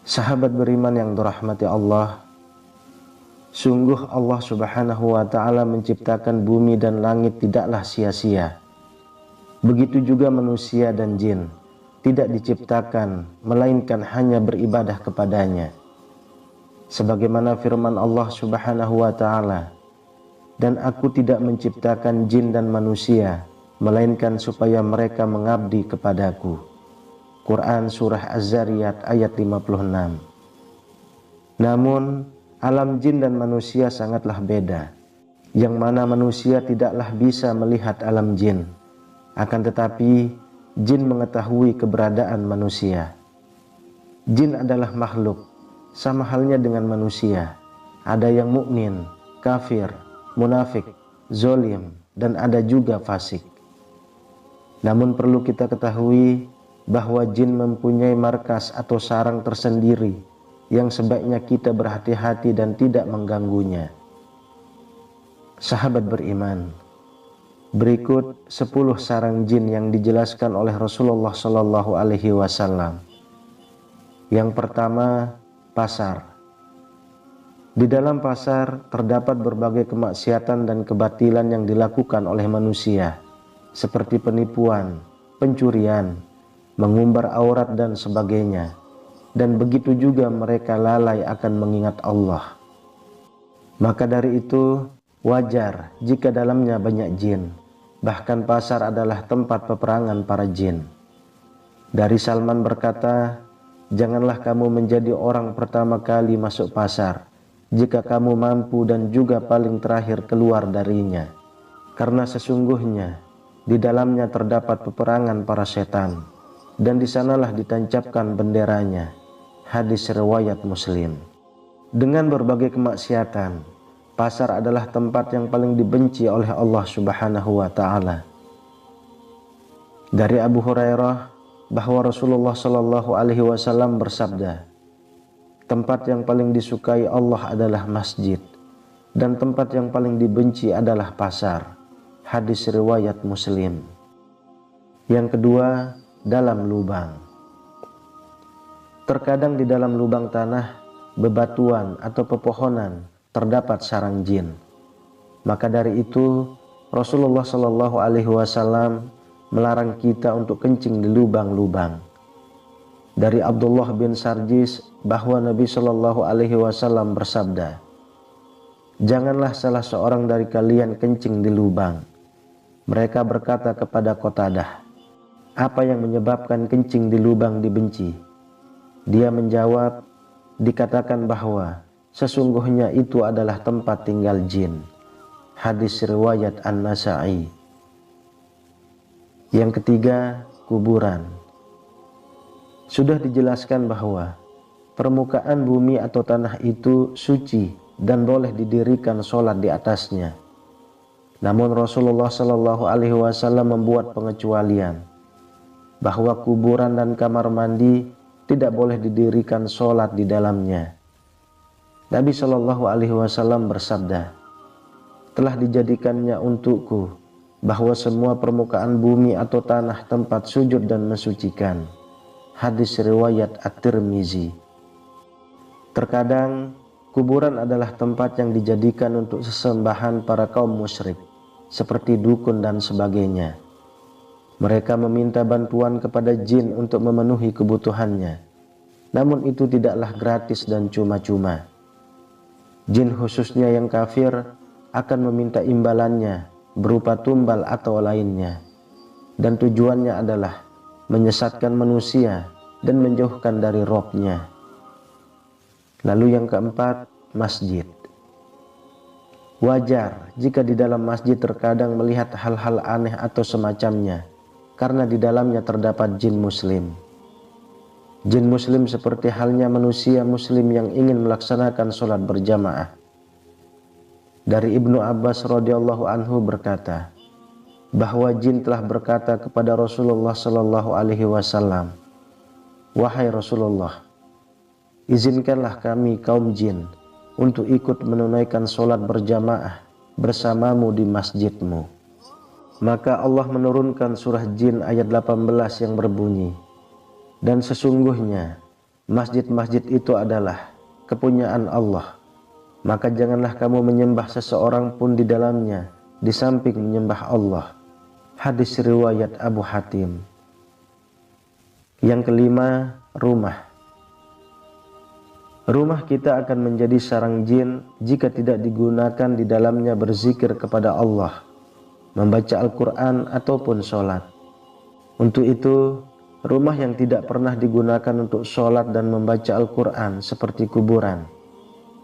Sahabat beriman yang dirahmati Allah, sungguh Allah Subhanahu wa ta'ala menciptakan bumi dan langit tidaklah sia-sia. Begitu juga manusia dan jin tidak diciptakan melainkan hanya beribadah kepadanya. Sebagaimana firman Allah Subhanahu wa ta'ala, dan aku tidak menciptakan jin dan manusia melainkan supaya mereka mengabdi kepadaku. Quran Surah Az-Zariyat ayat 56. Namun alam jin dan manusia sangatlah beda, yang mana manusia tidaklah bisa melihat alam jin, akan tetapi jin mengetahui keberadaan manusia. Jin adalah makhluk sama halnya dengan manusia, ada yang mukmin, kafir, munafik, zolim, dan ada juga fasik. Namun perlu kita ketahui bahwa jin mempunyai markas atau sarang tersendiri yang sebaiknya kita berhati-hati dan tidak mengganggunya. Sahabat beriman, berikut 10 sarang jin yang dijelaskan oleh Rasulullah Shallallahu Alaihi Wasallam. Yang pertama, pasar. Di dalam pasar terdapat berbagai kemaksiatan dan kebatilan yang dilakukan oleh manusia, seperti penipuan, pencurian, mengumbar aurat dan sebagainya, dan begitu juga mereka lalai akan mengingat Allah. Maka dari itu wajar jika dalamnya banyak jin, bahkan pasar adalah tempat peperangan para jin. Dari Salman berkata, janganlah kamu menjadi orang pertama kali masuk pasar jika kamu mampu dan juga paling terakhir keluar darinya, karena sesungguhnya di dalamnya terdapat peperangan para setan, dan di sanalah ditancapkan benderanya. Hadis riwayat Muslim. Dengan berbagai kemaksiatan, pasar adalah tempat yang paling dibenci oleh Allah Subhanahu wa ta'ala. Dari Abu Hurairah bahwa Rasulullah Shallallahu Alaihi Wasallam bersabda, tempat yang paling disukai Allah adalah masjid, dan tempat yang paling dibenci adalah pasar. Hadis riwayat Muslim. Yang kedua, dalam lubang. Terkadang di dalam lubang tanah, bebatuan atau pepohonan terdapat sarang jin. Maka dari itu Rasulullah Shallallahu Alaihi Wasallam melarang kita untuk kencing di lubang-lubang. Dari Abdullah bin Sarjis bahwa Nabi Shallallahu Alaihi Wasallam bersabda, janganlah salah seorang dari kalian kencing di lubang. Mereka berkata kepada Qatadah, apa yang menyebabkan kencing di lubang dibenci? Dia menjawab, dikatakan bahwa sesungguhnya itu adalah tempat tinggal jin. Hadis riwayat An-Nasa'i. Yang ketiga, kuburan. Sudah dijelaskan bahwa permukaan bumi atau tanah itu suci dan boleh didirikan sholat di atasnya. Namun Rasulullah Shallallahu Alaihi Wasallam membuat pengecualian, bahwa kuburan dan kamar mandi tidak boleh didirikan sholat di dalamnya. Nabi Shallallahu Alaihi Wasallam bersabda, telah dijadikannya untukku bahwa semua permukaan bumi atau tanah tempat sujud dan mensucikan. Hadis riwayat At-Tirmizi. Terkadang kuburan adalah tempat yang dijadikan untuk sesembahan para kaum musyrik, seperti dukun dan sebagainya. Mereka meminta bantuan kepada jin untuk memenuhi kebutuhannya. Namun itu tidaklah gratis dan cuma-cuma. Jin khususnya yang kafir akan meminta imbalannya berupa tumbal atau lainnya. Dan tujuannya adalah menyesatkan manusia dan menjauhkan dari Robnya. Lalu yang keempat, masjid. Wajar jika di dalam masjid terkadang melihat hal-hal aneh atau semacamnya, karena di dalamnya terdapat jin muslim. Jin muslim seperti halnya manusia muslim yang ingin melaksanakan sholat berjamaah. Dari Ibnu Abbas radhiyallahu anhu berkata, bahwa jin telah berkata kepada Rasulullah sallallahu alaihi wasallam, "Wahai Rasulullah, izinkanlah kami kaum jin untuk ikut menunaikan sholat berjamaah bersamamu di masjidmu." Maka Allah menurunkan surah Jin ayat 18 yang berbunyi, "Dan sesungguhnya masjid-masjid itu adalah kepunyaan Allah, maka janganlah kamu menyembah seseorang pun di dalamnya di samping menyembah Allah." Hadis riwayat Abu Hatim. Yang kelima, rumah. Rumah kita akan menjadi sarang jin jika tidak digunakan di dalamnya berzikir kepada Allah, membaca Al-Quran ataupun sholat. Untuk itu, rumah yang tidak pernah digunakan untuk sholat dan membaca Al-Quran seperti kuburan.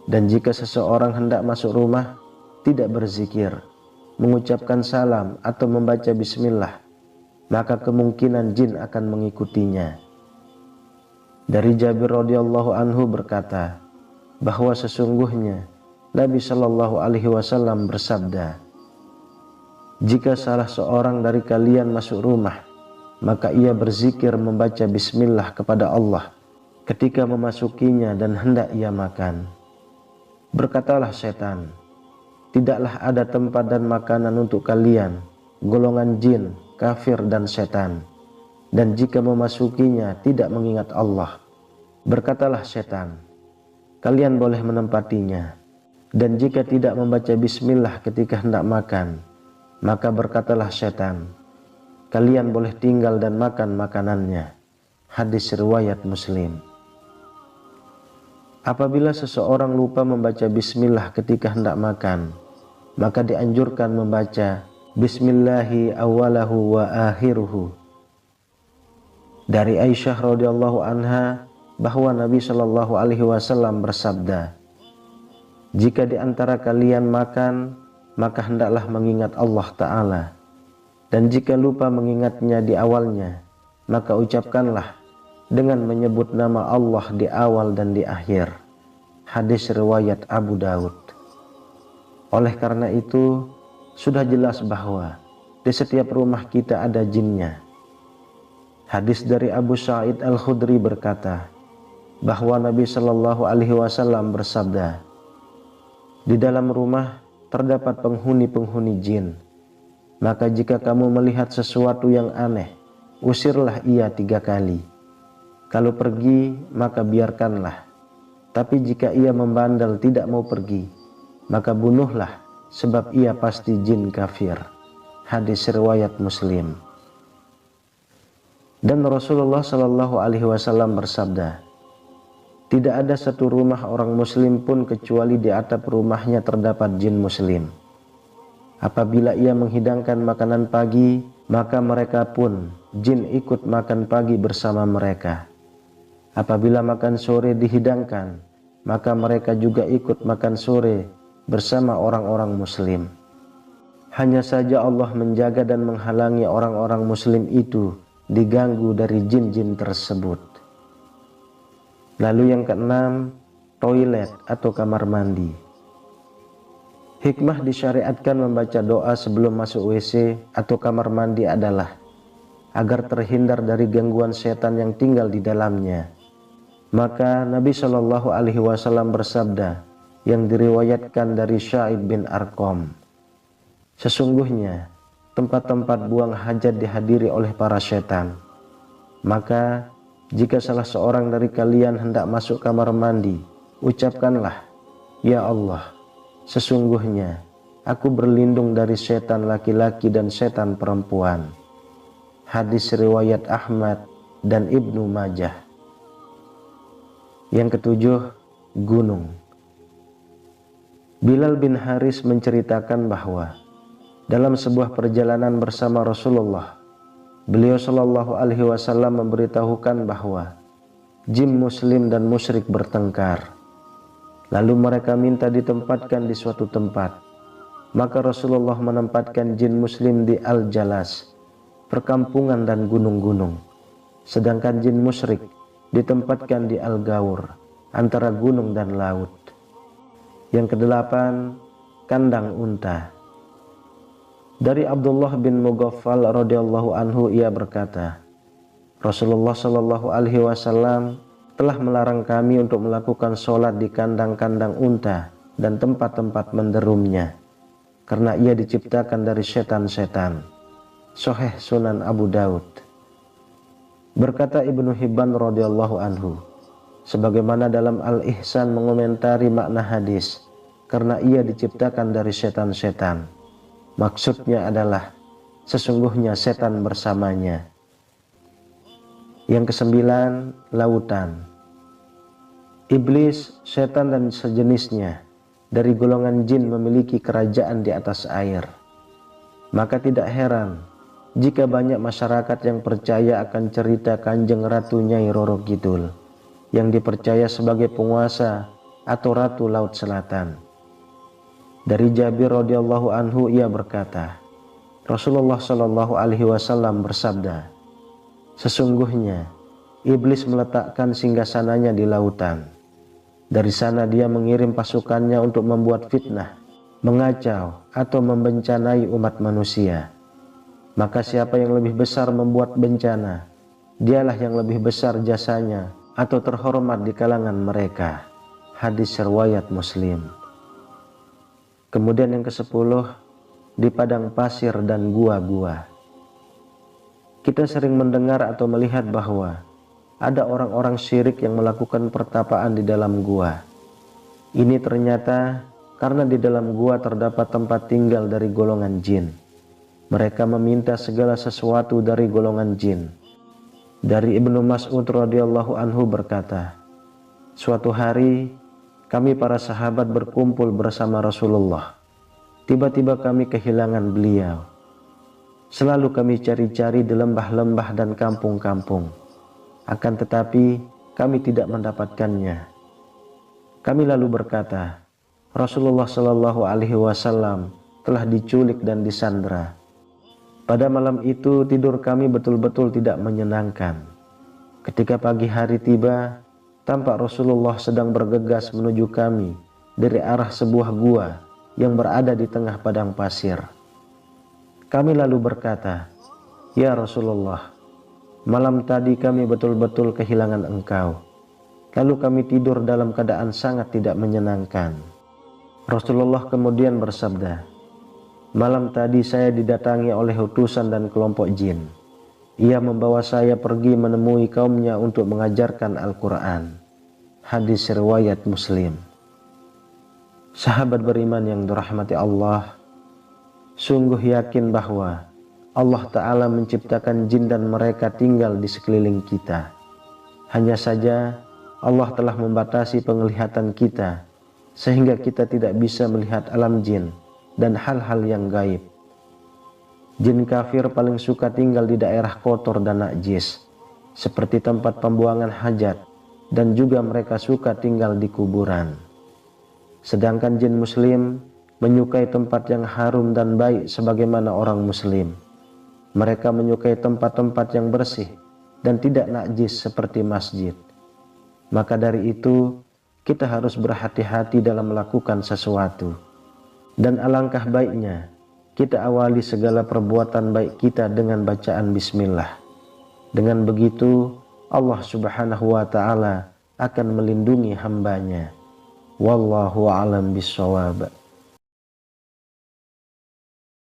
Dan jika seseorang hendak masuk rumah, tidak berzikir, mengucapkan salam atau membaca bismillah, maka kemungkinan jin akan mengikutinya. Dari Jabir radhiyallahu anhu berkata bahwa sesungguhnya Nabi Shallallahu alaihi wasallam bersabda, "Jika salah seorang dari kalian masuk rumah, maka ia berzikir membaca bismillah kepada Allah ketika memasukinya dan hendak ia makan. Berkatalah setan, 'Tidaklah ada tempat dan makanan untuk kalian, golongan jin, kafir dan setan. Dan jika memasukinya tidak mengingat Allah.' Berkatalah setan, 'Kalian boleh menempatinya. Dan jika tidak membaca bismillah ketika hendak makan, maka berkatalah setan, kalian boleh tinggal dan makan makanannya.' Hadis riwayat Muslim. Apabila seseorang lupa membaca bismillah ketika hendak makan, maka dianjurkan membaca bismillahi awalahu wa akhiruhu. Dari Aisyah radhiyallahu anha bahwa Nabi Shallallahu alaihi wasallam bersabda, "Jika di antara kalian makan, maka hendaklah mengingat Allah Ta'ala. Dan jika lupa mengingatnya di awalnya, maka ucapkanlah dengan menyebut nama Allah di awal dan di akhir." Hadis riwayat Abu Daud. Oleh karena itu, sudah jelas bahwa di setiap rumah kita ada jinnya. Hadis dari Abu Sa'id Al-Khudri berkata bahwa Nabi Shallallahu alaihi wasallam bersabda, "Di dalam rumah terdapat penghuni-penghuni jin. Maka jika kamu melihat sesuatu yang aneh, usirlah ia 3 kali. Kalau pergi, maka biarkanlah. Tapi jika ia membandel tidak mau pergi, maka bunuhlah, sebab ia pasti jin kafir." Hadis riwayat Muslim. Dan Rasulullah Shallallahu alaihi wasallam bersabda, "Tidak ada satu rumah orang muslim pun kecuali di atap rumahnya terdapat jin muslim. Apabila ia menghidangkan makanan pagi, maka mereka pun jin ikut makan pagi bersama mereka. Apabila makan sore dihidangkan, maka mereka juga ikut makan sore bersama orang-orang muslim. Hanya saja Allah menjaga dan menghalangi orang-orang muslim itu diganggu dari jin-jin tersebut." Lalu yang keenam, toilet atau kamar mandi. Hikmah disyariatkan membaca doa sebelum masuk WC atau kamar mandi adalah agar terhindar dari gangguan setan yang tinggal di dalamnya. Maka Nabi Shallallahu alaihi wasallam bersabda yang diriwayatkan dari Syaib bin Arqam, "Sesungguhnya tempat-tempat buang hajat dihadiri oleh para setan. Maka jika salah seorang dari kalian hendak masuk kamar mandi, ucapkanlah, 'Ya Allah, sesungguhnya aku berlindung dari setan laki-laki dan setan perempuan.' Hadis riwayat Ahmad dan Ibnu Majah. Yang ketujuh, gunung. Bilal bin Haris menceritakan bahwa dalam sebuah perjalanan bersama Rasulullah, beliau Shallallahu alaihi wasallam memberitahukan bahwa jin muslim dan musyrik bertengkar. Lalu mereka minta ditempatkan di suatu tempat. Maka Rasulullah menempatkan jin muslim di Al-Jalas, perkampungan dan gunung-gunung. Sedangkan jin musyrik ditempatkan di Al-Gaur, antara gunung dan laut. Yang kedelapan, kandang unta. Dari Abdullah bin Mughaffal radhiyallahu anhu, ia berkata, Rasulullah shallallahu alaihi wasallam telah melarang kami untuk melakukan sholat di kandang-kandang unta dan tempat-tempat menderumnya, karena ia diciptakan dari setan-setan. Sahih Sunan Abu Daud. Berkata Ibnu Hibban radhiyallahu anhu, sebagaimana dalam Al-Ihsan mengomentari makna hadis, karena ia diciptakan dari setan-setan, maksudnya adalah sesungguhnya setan bersamanya. Yang kesembilan, lautan. Iblis, setan dan sejenisnya dari golongan jin memiliki kerajaan di atas air. Maka tidak heran jika banyak masyarakat yang percaya akan cerita Kanjeng Ratu Nyai Roro Kidul yang dipercaya sebagai penguasa atau Ratu Laut Selatan. Dari Jabir radhiyallahu anhu, ia berkata, Rasulullah shallallahu alaihi wasallam bersabda, sesungguhnya iblis meletakkan singgasananya di lautan. Dari sana dia mengirim pasukannya untuk membuat fitnah, mengacau atau membencanai umat manusia. Maka siapa yang lebih besar membuat bencana, dialah yang lebih besar jasanya atau terhormat di kalangan mereka. Hadis riwayat Muslim. Kemudian yang ke-10, di padang pasir dan gua-gua. Kita sering mendengar atau melihat bahwa ada orang-orang syirik yang melakukan pertapaan di dalam gua. Ini ternyata karena di dalam gua terdapat tempat tinggal dari golongan jin. Mereka meminta segala sesuatu dari golongan jin. Dari Ibnu Mas'ud radhiyallahu anhu berkata, suatu hari kami para sahabat berkumpul bersama Rasulullah. Tiba-tiba kami kehilangan beliau. Selalu kami cari-cari di lembah-lembah dan kampung-kampung. Akan tetapi kami tidak mendapatkannya. Kami lalu berkata, Rasulullah Shallallahu Alaihi Wasallam telah diculik dan disandra. Pada malam itu tidur kami betul-betul tidak menyenangkan. Ketika pagi hari tiba, tampak Rasulullah sedang bergegas menuju kami dari arah sebuah gua yang berada di tengah padang pasir. Kami lalu berkata, ya Rasulullah, malam tadi kami betul-betul kehilangan engkau. Lalu kami tidur dalam keadaan sangat tidak menyenangkan. Rasulullah kemudian bersabda, malam tadi saya didatangi oleh utusan dan kelompok jin. Ia membawa saya pergi menemui kaumnya untuk mengajarkan Al-Quran. Hadis riwayat Muslim. Sahabat beriman yang dirahmati Allah, sungguh yakin bahwa Allah Ta'ala menciptakan jin dan mereka tinggal di sekeliling kita. Hanya saja Allah telah membatasi penglihatan kita sehingga kita tidak bisa melihat alam jin dan hal-hal yang gaib. Jin kafir paling suka tinggal di daerah kotor dan najis seperti tempat pembuangan hajat, dan juga mereka suka tinggal di kuburan. Sedangkan jin muslim menyukai tempat yang harum dan baik sebagaimana orang muslim. Mereka menyukai tempat-tempat yang bersih dan tidak najis seperti masjid. Maka dari itu kita harus berhati-hati dalam melakukan sesuatu. Dan alangkah baiknya kita awali segala perbuatan baik kita dengan bacaan bismillah. Dengan begitu Allah Subhanahu wa Ta'ala akan melindungi hambanya. Wallahu a'lam bishawab.